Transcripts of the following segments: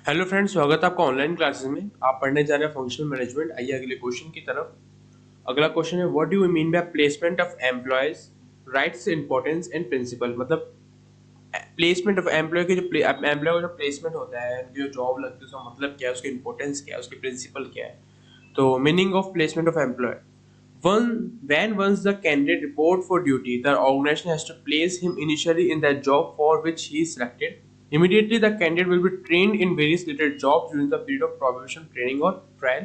Hello friends, स्वागत है आपका ऑनलाइन क्लासेस में। आप पढ़ने जा रहे हैं फंक्शनल मैनेजमेंट। आइए अगले क्वेश्चन की तरफ। अगला क्वेश्चन है, what do you mean by placement of employees, rights, importance and principle. मतलब प्लेसमेंट ऑफ एम्प्लॉय के जो एम्प्लॉय का जो प्लेसमेंट होता है, उनकी जो जॉब लगती है, उसका मतलब क्या है, उसकी इंपॉर्टेंस क्या है, उसकी प्रिंसिपल क्या है। तो meaning of placement of employee: when once the candidate report for duty, the organization has to place him initially in that job for which he is selected. Immediately, the candidate will be trained in various related jobs during the period of probation, training, or trial.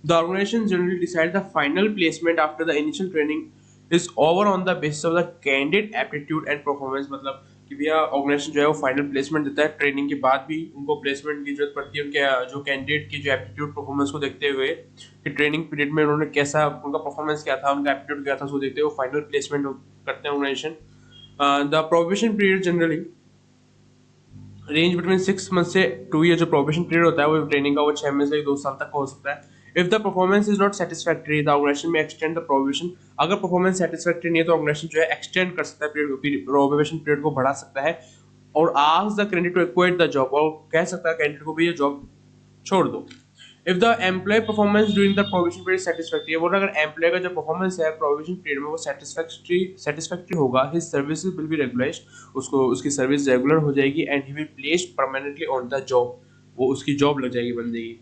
The organization generally decides the final placement after the initial training is over on the basis of the candidate aptitude and performance. मतलब कि भैया organisation जो है वो final placement देता है। Training के बाद भी उनको प्लेसमेंट की जरूरत पड़ती है उनके जो कैंडिडेट की जो एप्टीट्यूड परफॉर्मेंस को देखते हुए कि ट्रेनिंग पीरियड में उन्होंने कैसा, उनका परफॉर्मेंस क्या था, उनका एप्टीट्यूड क्या था, उसको देखते हुए फाइनल प्लेसमेंट करते हैं organisation. The probation period generally range between 6 month से 2 ईयर। जो प्रोबेशन पीरियड होता है वो ट्रेनिंग का, वो 6 महीने से 2 साल तक का हो सकता है। If the performance is not satisfactory, the organisation may extend the probation. अगर परफॉर्मेंस सेटिस्फैक्टरी नहीं है तो ऑर्गेनाइजेशन जो है एक्सटेंड कर सकता है प्रोबेशन पीरियड को बढ़ा सकता है और ask the candidate to quit the job, और कह सकता है कैंडिडेट को भी ये जॉब छोड़ दो। If the employee performance during the probation period satisfactory है, वो अगर एम्प्लॉय का जो परफॉर्मेंस है प्रोबेशन पीरियड में वो सेटिस्फैक्टरी होगा, हिज सर्विसेज विल बी रेगुलाइज्ड, उसको उसकी सर्विस रेगुलर हो जाएगी and he will placed permanently on the job, वो उसकी जॉब लग जाएगी बंदे की।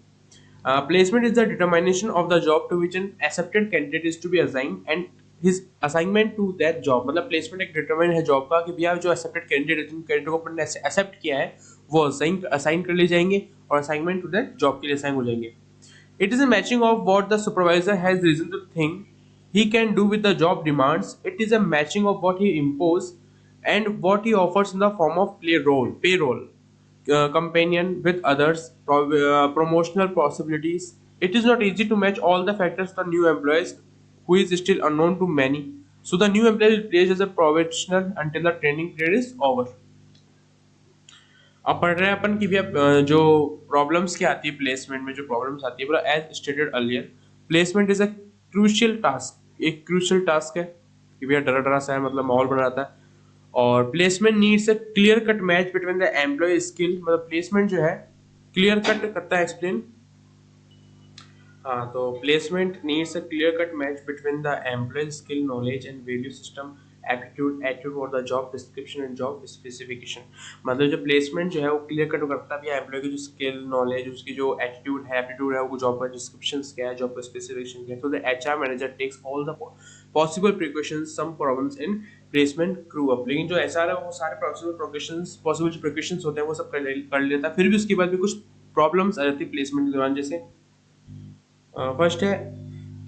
Placement is the determination of the job to which an accepted candidate is to be assigned and his assignment to that job। मतलब placement एक determine है job का कि भैया जो एक्सेप्टेड कैंडिडेट है, जिन कैंडिडेट को अपन ने एक्सेप्ट किया है, वो असाइन कर लिए जाएंगे और असाइनमेंट टू दैट जॉब के लिए असाइन हो जाएंगे। It is a matching of what the supervisor has reason to think he can do with the job demands. It is a matching of what he imposes and what he offers in the form of payroll, companion with others, promotional possibilities. It is not easy to match all the factors for new employees who is still unknown to many. So the new employee is placed as a provisional until the training period is over. अब पढ़ रहे हैं अपन की भी जो problems क्या आती है प्लेसमेंट में, जो प्रॉब्लम्स आती है बोला as stated earlier, placement is a crucial task, एक क्रूशियल टास्क है कि भैया डरा डरा सा है, मतलब माहौल बना रहता है। और placement needs a clear cut match between the employ skill, मतलब प्लेसमेंट जो है क्लियर कट करता है, एक्सप्लेन। हाँ, तो placement needs a clear cut match between the employ skill, knowledge and value system, attitude और the job description and job specification. मतलब जो प्लेसमेंट जो है वो क्लियर कट करता भी है एम्प्लॉय की जो स्किल, नॉलेज, उसकी जो एटीट्यूड है वो जॉब का डिस्क्रिप्शन क्या है, जॉब का स्पेसिफिकेशन क्या है। तो the HR manager takes all the possible precautions, some problems in placement crop up. लेकिन जो एचआर है वो सारे पॉसिबल जो प्रिकॉशंस होते हैं वो सब कर लेता है, फिर भी उसके बाद भी कुछ प्रॉब्लम्स आ जाती है प्लेसमेंट के दौरान। जैसे फर्स्ट है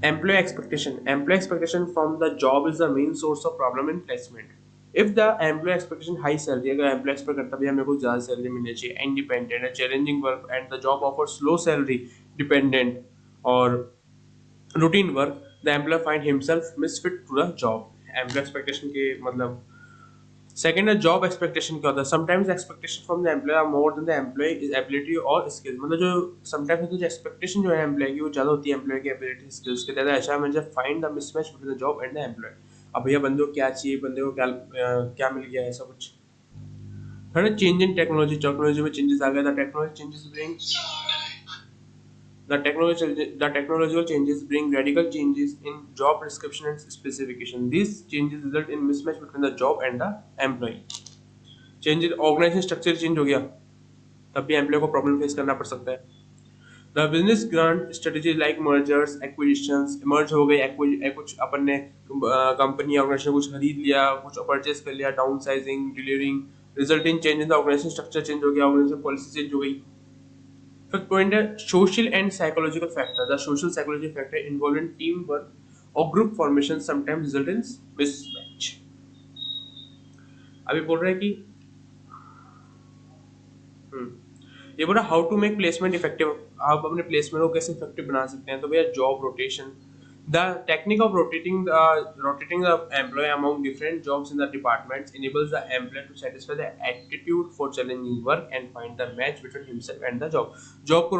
employee expectation. Employee expectation from the job is the main source of problem in placement. If the employee expectation high salary, अगर employee expect करता है मेरे को ज़्यादा salary मिलनी चाहिए, independent, challenging work and the job offers low salary, dependent और routine work, the employee find himself misfit to the job. Employee expectation के मतलब सेकेंड है जॉब एक्सपेक्टेशन क्या होता है। Sometimes expectation from the employee are more than the employee is ability और skill. मतलब जो समटाइम्स जो एक्सपेक्टेशन जो है एम्प्लॉय की वो ज़्यादा होती है एम्प्लॉय की एबिलिटी स्किल्स के ज़्यादा। अच्छा manager find the mismatch between the job and the employee. अब भैया बंदे को क्या चाहिए, बंदे को क्या मिल गया, ऐसा कुछ। थर्ड, चेंज इन टेक्नोलॉजी में चेंजेस आ गए। The technology changes bring The technological changes bring radical changes in job description and specification. These changes result in mismatch between the job and the employee. Changes organization structure change हो गया, तब भी employ को problem face करना पड़ सकता है। The business grant strategy like mergers acquisitions, merge हो गए, कुछ अपन ने कंपनी ऑर्गेनाइजेशन कुछ खरीद लिया, कुछ परचेज कर लिया, downsizing, delivering, result in change in the organisation structure change हो गया, ऑर्गेनाइजेशन पॉलिसी चेंज हो गई। फिफ्थ पॉइंट है social and psychological factor. The social psychology factor involve in team work और group formation sometimes result in mismatch. अभी बोल रहे हैं कि ये बोला how to make placement effective, आप अपने प्लेसमेंट को कैसे इफेक्टिव बना सकते हैं। तो भैया job rotation, the technique of rotating the employee among different jobs in the departments enables the employee to satisfy the attitude for challenging work and find the match between himself and the job। Job को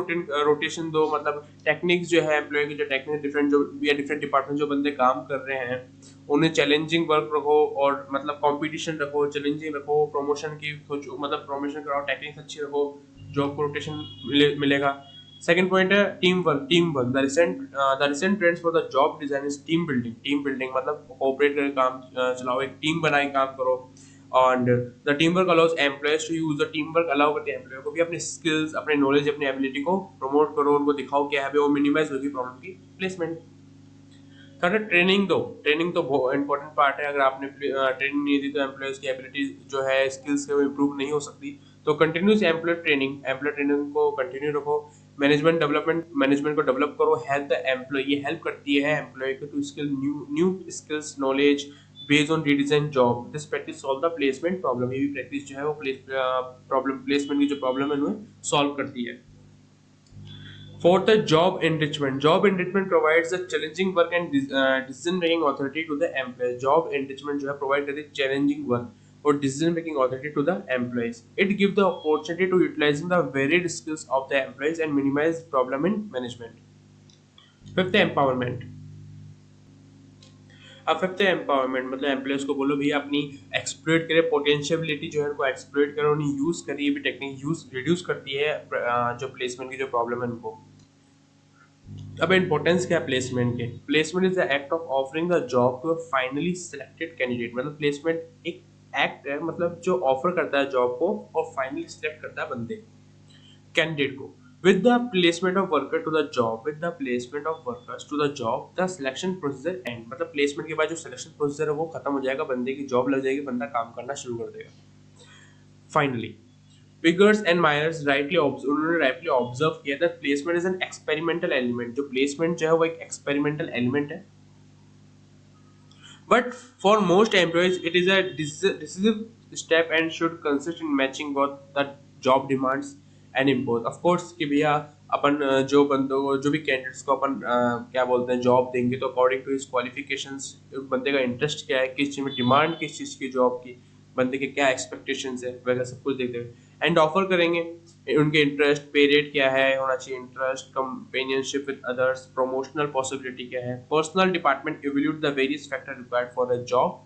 rotation दो, मतलब techniques जो है employ की जो technique different जो या different department जो बंदे काम कर रहे हैं उन्हें चैलेंजिंग वर्क रखो और मतलब कंपटीशन रखो, चैलेंजिंग रखो, प्रमोशन की मतलब प्रमोशन कराओ, टेक्निक्स अच्छी रखो, जॉब को रोटेशन मिलेगा। सेकंड पॉइंट है team work the recent trends for the job design is team building मतलब कोऑपरेट करके काम चलाओ, एक टीम बनाए काम करो। and the teamwork allows employees to use the teamwork allow करते हैं एम्प्लॉय को भी अपने स्किल्स, अपने नॉलेज, अपनी एबिलिटी को प्रमोट करो, उनको दिखाओ क्या है वो मिनिमाइज होगी प्रॉब्लम की प्लेसमेंट। थर्ड है ट्रेनिंग तो बहुत इंपॉर्टेंट पार्ट है। अगर आपने ट्रेनिंग नहीं दी तो एम्प्लॉयज की एबिलिटी जो है स्किल्स वो इम्प्रूव नहीं हो सकती। तो कंटिन्यूस एम्प्लॉय ट्रेनिंग को कंटिन्यू रखो। मैनेजमेंट को डेवलप करो। हेल्प द एम्प्लॉय, ये हेल्प करती है एम्प्लॉय को to skill new skills knowledge based on redesign job. This practice solve the placement problem. ये भी प्रैक्टिस जो है वो प्लेसमेंट की जो प्रॉब्लम है उन्हें सॉल्व करती है। Fourth, the job enrichment. Job enrichment provides a challenging work and decision-making authority to the employees. Job enrichment जो है provide करती है challenging work और decision-making authority to the employees. It gives the opportunity to utilizing the varied skills of the employees and minimize problem in management. Fifth, empowerment. अब fifth है empowerment, मतलब employees को बोलो भैया अपनी एक्सप्लोइट करे, पोटेंशियलिटी जो है उनको एक्सप्लोइट करो, उन्हें यूज करिए। भी टेक्निक यूज रिड्यूस करती है जो प्लेसमेंट की जो प्रॉब्लम है उनको। अब इंपॉर्टेंस क्या है प्लेसमेंट के? Placement is the act of offering the job to a finally selected candidate. मतलब प्लेसमेंट एक एक्ट है, मतलब जो ऑफर करता है जॉब को और फाइनली सिलेक्ट करता है बंदे कैंडिडेट को। With the placement of worker to the job, with the placement of workers to the job, the selection procedure end। मतलब प्लेसमेंट के बाद जो सिलेक्शन प्रोसीजर है वो खत्म हो जाएगा, बंदे की जॉब लग जाएगी, बंदा काम करना शुरू कर देगा। फाइनली Biggers and Myers उन्होंने rightly ऑब्जर्व किया that placement is an experimental element। जो प्लेसमेंट जो है वो एक एक्सपेरिमेंटल एलिमेंट है। But for most employees, it is a decisive step and should consist in matching both the job demands and impose। Of course कि भैया अपन जो बंदों को, जो भी कैंडिडेट्स को अपन क्या बोलते हैं जॉब देंगे तो अकॉर्डिंग टू हिज क्वालिफिकेशंस, बंदे का इंटरेस्ट क्या है, किस चीज़ में डिमांड, किस चीज़ की जॉब की, बंदे के क्या एक्सपेक्टेशंस है वगैरह सब कुछ देखते हुए एंड ऑफर करेंगे। उनके इंटरेस्ट, पे रेट क्या है होना चाहिए, interest, companionship with others, promotional possibility क्या है, personal department evaluate the various factor required for the job.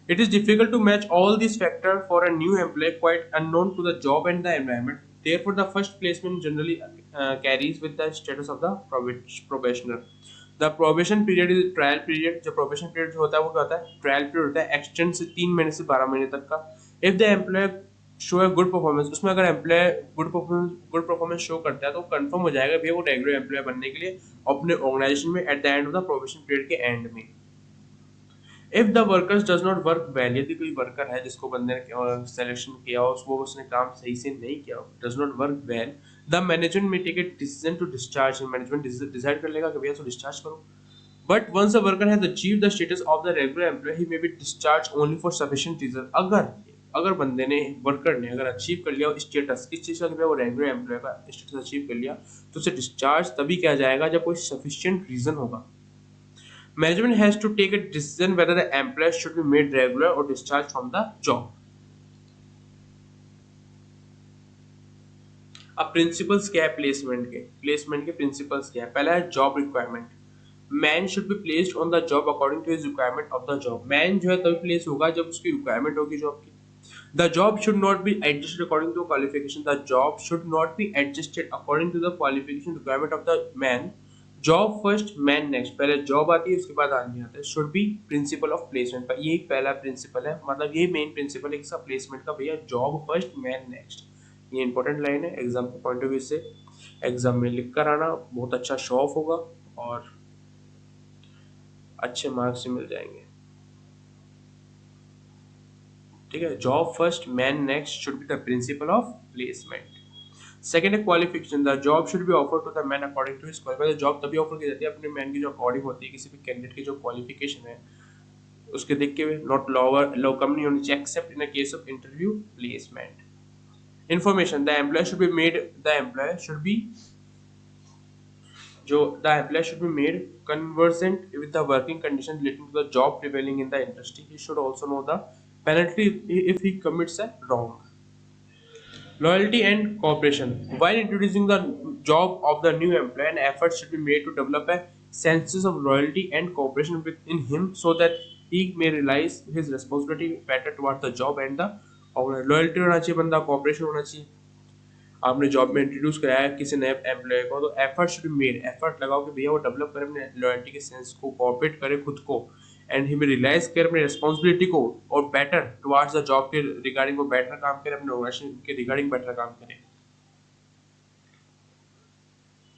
It is difficult to match all these factors for a new employee quite unknown to the job and the environment. Therefore, the first placement generally carries with the status of the probationer. The probation period is trial period। जो probation period जो होता है वो क्या होता है? Trial period होता है, extend से 3 महीने से 12 महीने तक का। If the employer show a good performance, उसमें अगर employer good performance show करता है तो confirm हो जाएगा भैया वो regular employer बनने के लिए अपने organization में at the end of the probation period के end में। If the workers does not work well, यदि कोई वर्कर है जिसको बंदे ने सिलेक्शन किया हो उसने काम सही से नहीं किया हो, does not work well, the management में take a decision to discharge. Management decide कर लेगा कि भैया इसको डिस्चार्ज करो। But once a worker has achieved the status of the regular employ he may be discharge only for sufficient reason. अगर बंदे ने, वर्कर ने अगर अचीव कर लिया स्टेटस, किस चीज का, वो रेगुलर एम्प्लॉय का स्टेटस अचीव कर लिया, तो उसे डिस्चार्ज तभी किया जाएगा जब कोई सफिशिएंट रीजन होगा। Management has to take a decision whether the employee should be made regular or discharged from the job. अब प्रिंसिपल्स क्या है प्लेसमेंट के प्रिंसिपल्स क्या है? पहला है job requirement. Man should be placed on the job according to his requirement of the job. Man जो है तभी प्लेस होगा जब उसकी रिक्वायरमेंट होगी जॉब की। The job should not be adjusted according to qualification. The job should not be adjusted according to the qualification requirement of the man. Job first man next, पहले job आती है उसके बाद आदमी आता है। Should be principle of placement का, ये पहला प्रिंसिपल है, मतलब ये मेन प्रिंसिपल है इसका प्लेसमेंट का, भैया जॉब फर्स्ट मैन नेक्स्ट। ये इंपॉर्टेंट लाइन है एग्जाम के पॉइंट ऑफ व्यू से, एग्जाम में लिख कर आना, बहुत अच्छा शो ऑफ होगा और अच्छे मार्क्स मिल जाएंगे। ठीक है, job first man next should be the principle of placement. Second है qualification. The job should be offer to the man according to his qualification. Job तभी ऑफर की जाती है अपने मैन की जो अकॉर्डिंग होती है, किसी भी कैंडिडेट की जो क्वालिफिकेशन है उसके देख के, नॉट लोअर लो कम नहीं होनी चाहिए except in the case of interview placement. Information, the employee should be made conversant with the working conditions relating to the job prevailing in the industry. He should also know the penalty if he commits a wrong. Loyalty and cooperation. While introducing the job of the new employee, an effort should be made to develop a sense of loyalty and cooperation within him so that he may realize his responsibility better towards the job and the loyalty होना चाहिए बंदा, cooperation होना चाहिए। आपने job में introduce कराया है किसी नए एम्प्लॉय को, तो effort should be made, effort लगाओ कि भैया वो डेवलप करे अपने लॉयल्टी के सेंस को, कॉपरेट करे खुद को, एंड ही विल रियलाइज करे अपने रिस्पॉन्सिबिलिटी को और बेटर टुवार्ड्स द जॉब के रिगार्डिंग वो बेटर काम करे, अपने ऑर्गेनाइजेशन के रिगार्डिंग बेटर काम करे।